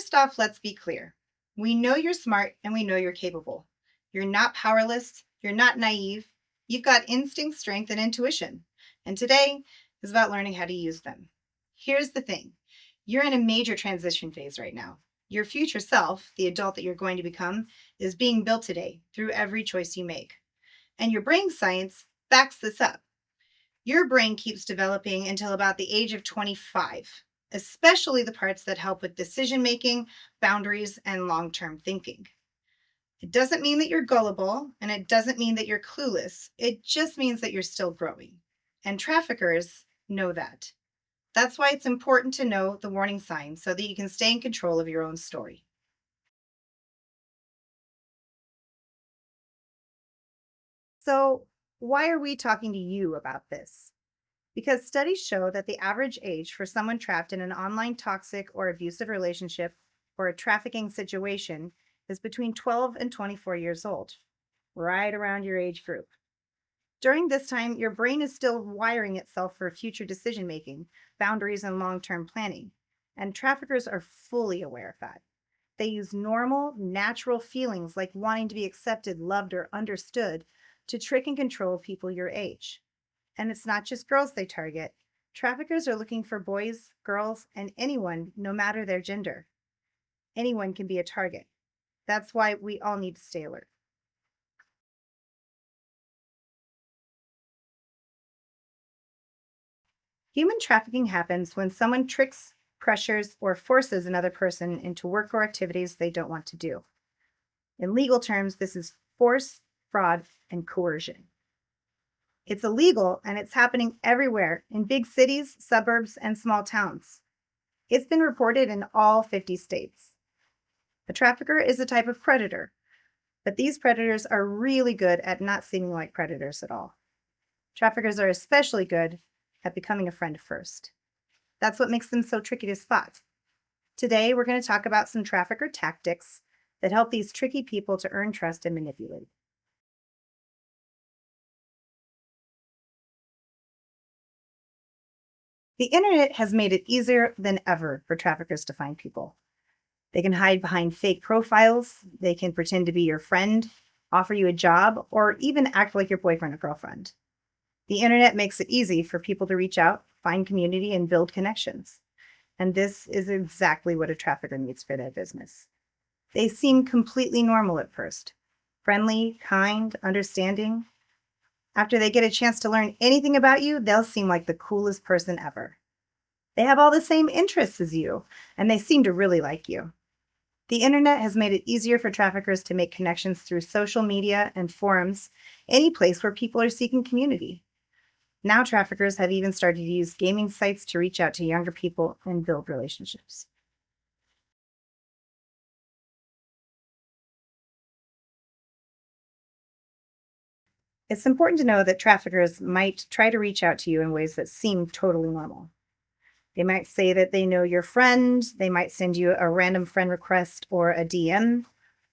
First off, let's be clear. We know you're smart and we know you're capable. You're not powerless. You're not naive. You've got instinct, strength, and intuition. And today is about learning how to use them. Here's the thing, you're in a major transition phase right now. Your future self, the adult that you're going to become, is being built today through every choice you make. And your brain science backs this up. Your brain keeps developing until about the age of 25, especially the parts that help with decision making, boundaries, and long term thinking. It doesn't mean that you're gullible, and it doesn't mean that you're clueless. It just means that you're still growing. And traffickers know that. That's why it's important to know the warning signs so that you can stay in control of your own story. So, why are we talking to you about this? Because studies show that the average age for someone trapped in an online toxic or abusive relationship or a trafficking situation is between 12 and 24 years old, right around your age group. During this time, your brain is still wiring itself for future decision making, boundaries, and long term planning. And traffickers are fully aware of that. They use normal, natural feelings like wanting to be accepted, loved, or understood to trick and control people your age. And it's not just girls they target. Traffickers are looking for boys, girls, and anyone, no matter their gender. Anyone can be a target. That's why we all need to stay alert. Human trafficking happens when someone tricks, pressures, or forces another person into work or activities they don't want to do. In legal terms, this is force, fraud, and coercion. It's illegal and it's happening everywhere in big cities, suburbs, and small towns. It's been reported in all 50 states. A trafficker is a type of predator, but these predators are really good at not seeming like predators at all. Traffickers are especially good at becoming a friend first. That's what makes them so tricky to spot. Today, we're going to talk about some trafficker tactics that help these tricky people to earn trust and manipulate. The internet has made it easier than ever for traffickers to find people. They can hide behind fake profiles, they can pretend to be your friend, offer you a job, or even act like your boyfriend or girlfriend. The internet makes it easy for people to reach out, find community, and build connections. And this is exactly what a trafficker needs for their business. They seem completely normal at first, friendly, kind, understanding. After they get a chance to learn anything about you, they'll seem like the coolest person ever. They have all the same interests as you, and they seem to really like you. The internet has made it easier for traffickers to make connections through social media and forums, any place where people are seeking community. Now traffickers have even started to use gaming sites to reach out to younger people and build relationships. It's important to know that traffickers might try to reach out to you in ways that seem totally normal. They might say that they know your friend. They might send you a random friend request or a DM.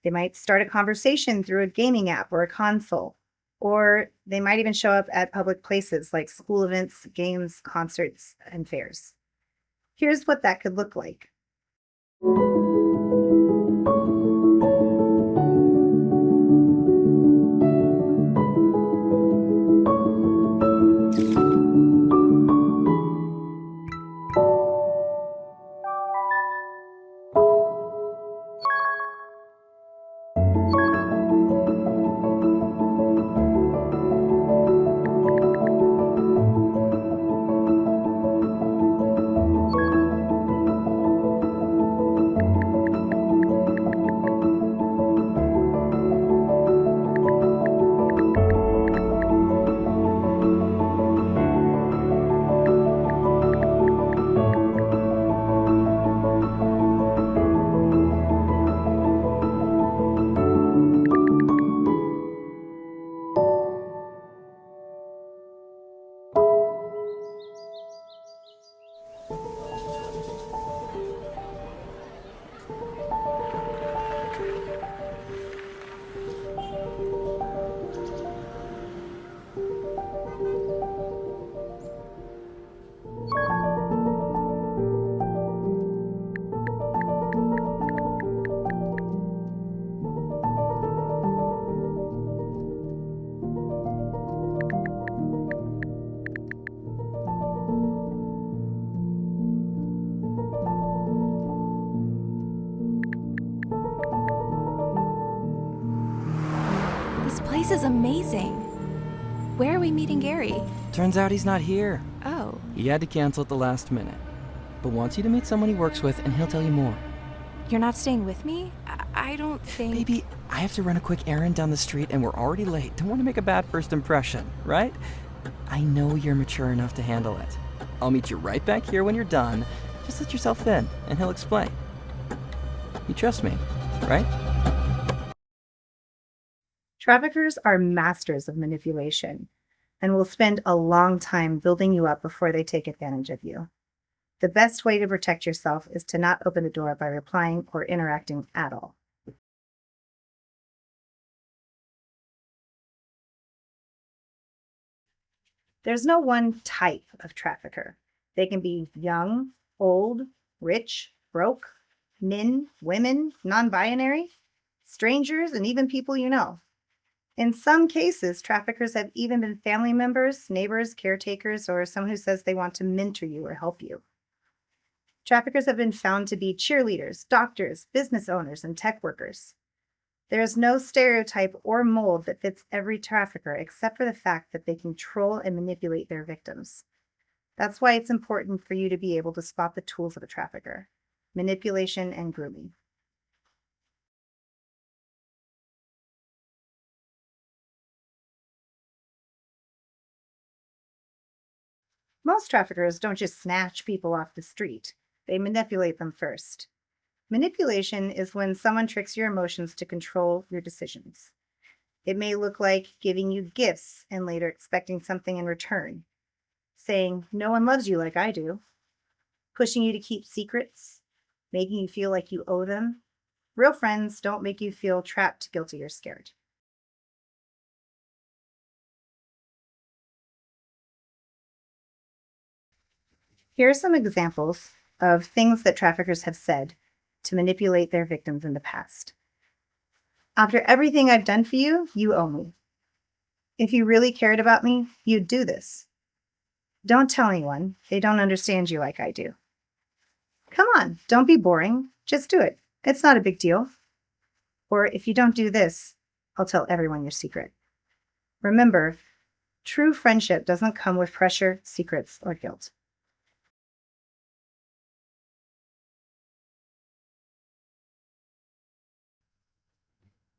They might start a conversation through a gaming app or a console. Or they might even show up at public places like school events, games, concerts, and fairs. Here's what that could look like. This is amazing. Where are we meeting Gary? Turns out he's not here. Oh, He had to cancel at the last minute. But wants you to meet someone he works with, and he'll tell you more. you're not staying with me? I don't think... Baby, I have to run a quick errand down the street, and we're already late. Don't want to make a bad first impression, right? I know you're mature enough to handle it. I'll meet you right back here when you're done. Just let yourself in, and he'll explain. You trust me, right? Traffickers are masters of manipulation and will spend a long time building you up before they take advantage of you. The best way to protect yourself is to not open the door by replying or interacting at all. There's no one type of trafficker. They can be young, old, rich, broke, men, women, non-binary, strangers, and even people you know. In some cases, traffickers have even been family members, neighbors, caretakers, or someone who says they want to mentor you or help you. Traffickers have been found to be cheerleaders, doctors, business owners, and tech workers. There is no stereotype or mold that fits every trafficker except for the fact that they control and manipulate their victims. That's why it's important for you to be able to spot the tools of a trafficker: manipulation and grooming. Most traffickers don't just snatch people off the street. They manipulate them first. Manipulation is when someone tricks your emotions to control your decisions. It may look like giving you gifts and later expecting something in return, saying, "No one loves you like I do," pushing you to keep secrets, making you feel like you owe them. Real friends don't make you feel trapped, guilty, or scared. Here are some examples of things that traffickers have said to manipulate their victims in the past. "After everything I've done for you, you owe me. If you really cared about me, you'd do this. Don't tell anyone. They don't understand you like I do. Come on, don't be boring. Just do it. It's not a big deal. Or if you don't do this, I'll tell everyone your secret." Remember, true friendship doesn't come with pressure, secrets, or guilt.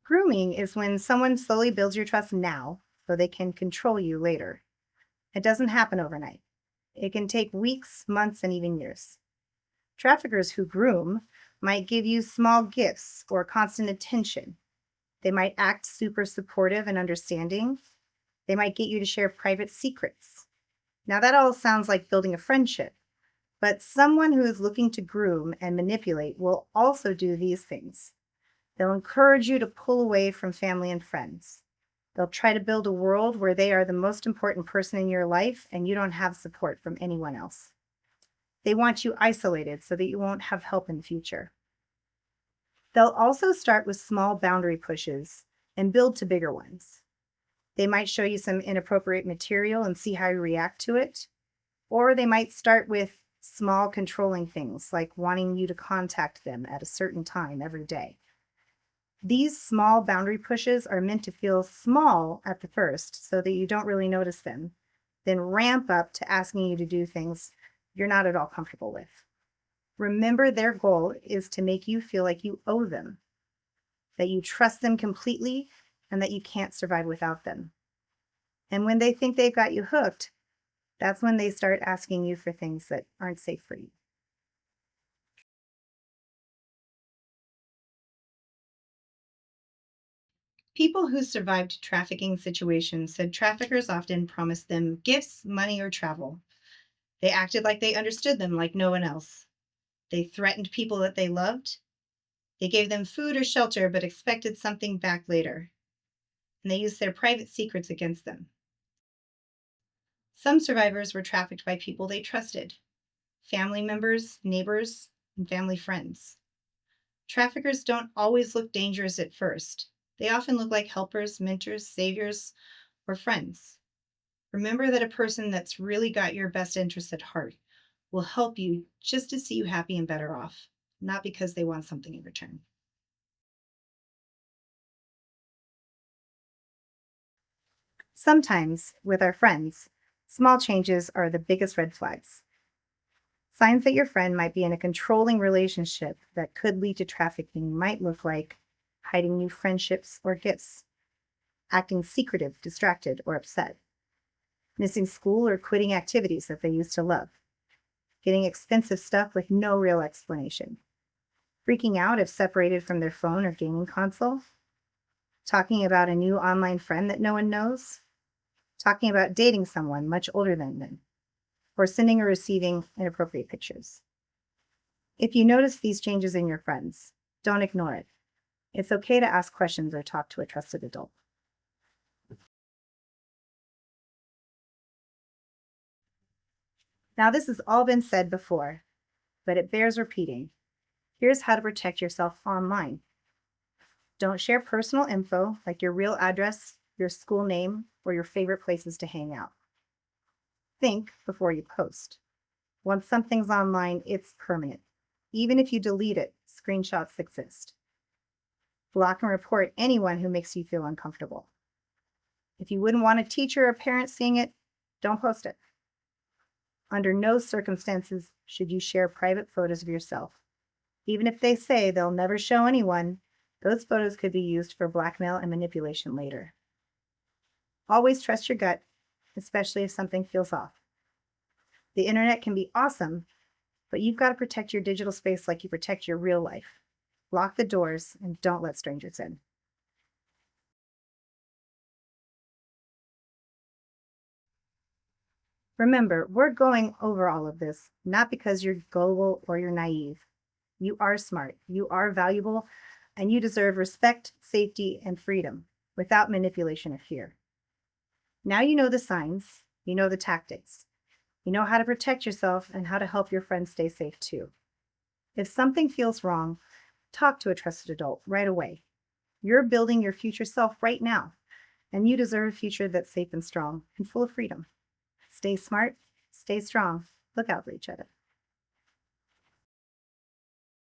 Grooming is when someone slowly builds your trust now so they can control you later. It doesn't happen overnight. It can take weeks, months, and even years. Traffickers who groom might give you small gifts or constant attention. They might act super supportive and understanding. They might get you to share private secrets. Now, that all sounds like building a friendship, but someone who is looking to groom and manipulate will also do these things. They'll encourage you to pull away from family and friends. They'll try to build a world where they are the most important person in your life and you don't have support from anyone else. They want you isolated so that you won't have help in the future. They'll also start with small boundary pushes and build to bigger ones. They might show you some inappropriate material and see how you react to it. Or they might start with small controlling things like wanting you to contact them at a certain time every day. These small boundary pushes are meant to feel small at the first so that you don't really notice them, then ramp up to asking you to do things you're not at all comfortable with. Remember, their goal is to make you feel like you owe them, that you trust them completely, and that you can't survive without them. And when they think they've got you hooked, that's when they start asking you for things that aren't safe for you. People who survived trafficking situations said traffickers often promised them gifts, money, or travel. They acted like they understood them like no one else. They threatened people that they loved. They gave them food or shelter but expected something back later. And they used their private secrets against them. Some survivors were trafficked by people they trusted: family members, neighbors, and family friends. Traffickers don't always look dangerous at first. They often look like helpers, mentors, saviors, or friends. Remember that a person that's really got your best interest at heart will help you just to see you happy and better off, not because they want something in return. Sometimes, with our friends, small changes are the biggest red flags. Signs that your friend might be in a controlling relationship that could lead to trafficking might look like hiding new friendships or gifts, acting secretive, distracted, or upset, missing school or quitting activities that they used to love, getting expensive stuff with no real explanation, freaking out if separated from their phone or gaming console, talking about a new online friend that no one knows, talking about dating someone much older than them, or sending or receiving inappropriate pictures. If you notice these changes in your friends, don't ignore it. It's okay to ask questions or talk to a trusted adult. Now, this has all been said before, but it bears repeating. Here's how to protect yourself online. Don't share personal info like your real address, your school name, or your favorite places to hang out. Think before you post. Once something's online, it's permanent. Even if you delete it, screenshots exist. Block and report anyone who makes you feel uncomfortable. If you wouldn't want a teacher or parent seeing it, don't post it. Under no circumstances should you share private photos of yourself. Even if they say they'll never show anyone, those photos could be used for blackmail and manipulation later. Always trust your gut, especially if something feels off. The internet can be awesome, but you've got to protect your digital space like you protect your real life. Lock the doors and don't let strangers in. Remember, we're going over all of this, not because you're gullible or you're naive. You are smart, you are valuable, and you deserve respect, safety, and freedom without manipulation or fear. Now you know the signs, you know the tactics, you know how to protect yourself and how to help your friends stay safe too. If something feels wrong, talk to a trusted adult right away. You're building your future self right now, and you deserve a future that's safe and strong and full of freedom. Stay smart, stay strong, look out for each other.